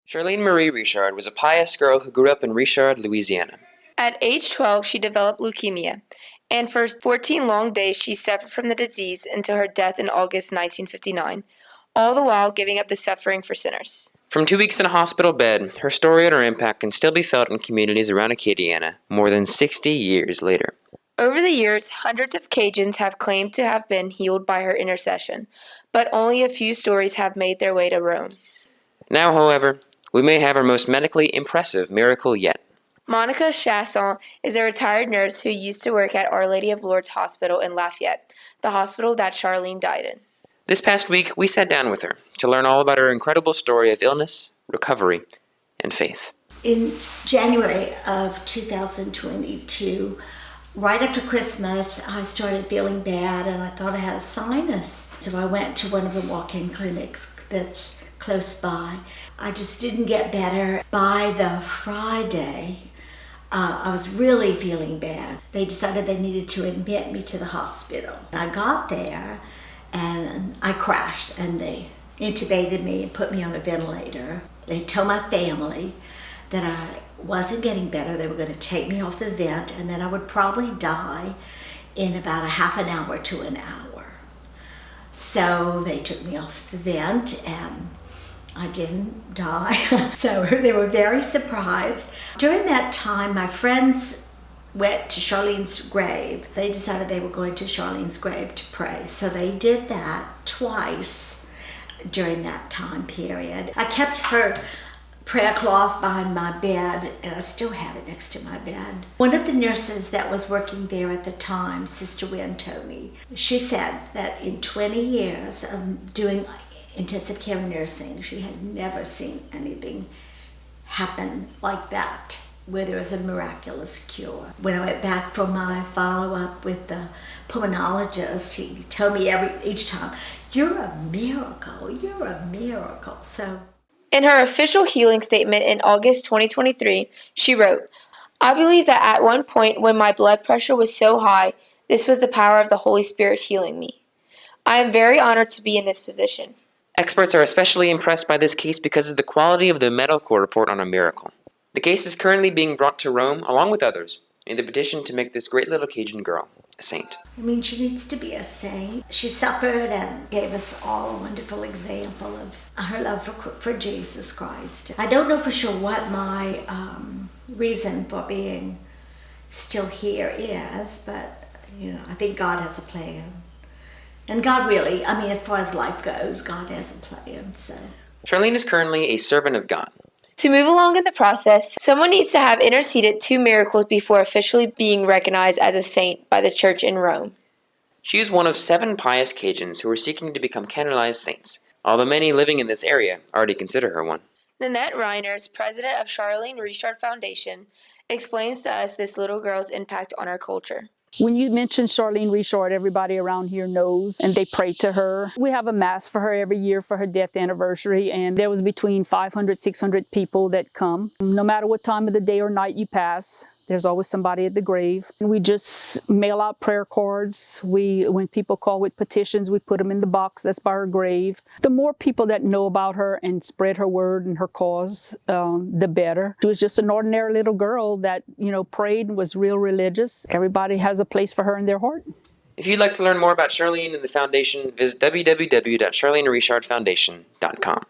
Charlene Marie Richard was a pious girl who grew up in Richard, Louisiana. At age 12, she developed leukemia, and for 14 long days she suffered from the disease until her death in August 1959, all the while giving up the suffering for sinners. From 2 weeks in a hospital bed, her story and her impact can still be felt in communities around Acadiana more than 60 years later. Over the years, hundreds of Cajuns have claimed to have been healed by her intercession, but only a few stories have made their way to Rome. Now, however, we may have our most medically impressive miracle yet. Monica Chasson is a retired nurse who used to work at Our Lady of Lourdes Hospital in Lafayette, the hospital that Charlene died in. This past week, we sat down with her to learn all about her incredible story of illness, recovery, and faith. In January of 2022, right after Christmas, I started feeling bad and I thought I had a sinus. So I went to one of the walk-in clinics that's close by. I just didn't get better. By the Friday, I was really feeling bad. They decided they needed to admit me to the hospital. I got there and I crashed and they intubated me and put me on a ventilator. They told my family that I wasn't getting better. They were going to take me off the vent and that I would probably die in about a half an hour to an hour. So they took me off the vent and I didn't die. So they were very surprised. During that time, my friends went to Charlene's grave. They decided they were going to Charlene's grave to pray. So they did that twice during that time period. I kept her prayer cloth behind my bed, and I still have it next to my bed. One of the nurses that was working there at the time, Sister Wynn, told me, she said that in 20 years of doing intensive care nursing, she had never seen anything happen like that, where there was a miraculous cure. When I went back for my follow-up with the pulmonologist, he told me each time, "You're a miracle, you're a miracle." So, in her official healing statement in August 2023, she wrote, "I believe that at one point when my blood pressure was so high, this was the power of the Holy Spirit healing me. I am very honored to be in this position." Experts are especially impressed by this case because of the quality of the medical report on a miracle. The case is currently being brought to Rome, along with others, in the petition to make this great little Cajun girl a saint. I mean, she needs to be a saint. She suffered and gave us all a wonderful example of her love for Jesus Christ. I don't know for sure what my reason for being still here is, but I think God has a plan. And God really, as far as life goes, God has a plan, so. Charlene is currently a servant of God. To move along in the process, someone needs to have interceded 2 miracles before officially being recognized as a saint by the church in Rome. She is one of 7 pious Cajuns who are seeking to become canonized saints, although many living in this area already consider her one. Nanette Reiners, president of Charlene Richard Foundation, explains to us this little girl's impact on our culture. When you mention Charlene Richard, everybody around here knows, and they pray to her. We have a mass for her every year for her death anniversary, and there was between 500, 600 people that come. No matter what time of the day or night you pass, there's always somebody at the grave. And we just mail out prayer cards. When people call with petitions, we put them in the box that's by her grave. The more people that know about her and spread her word and her cause, the better. She was just an ordinary little girl that, prayed and was real religious. Everybody has a place for her in their heart. If you'd like to learn more about Charlene and the foundation, visit www.charleneRichardFoundation.com.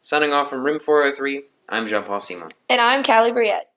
Signing off from Room 403, I'm Jean-Paul Simon. And I'm Callie Briette.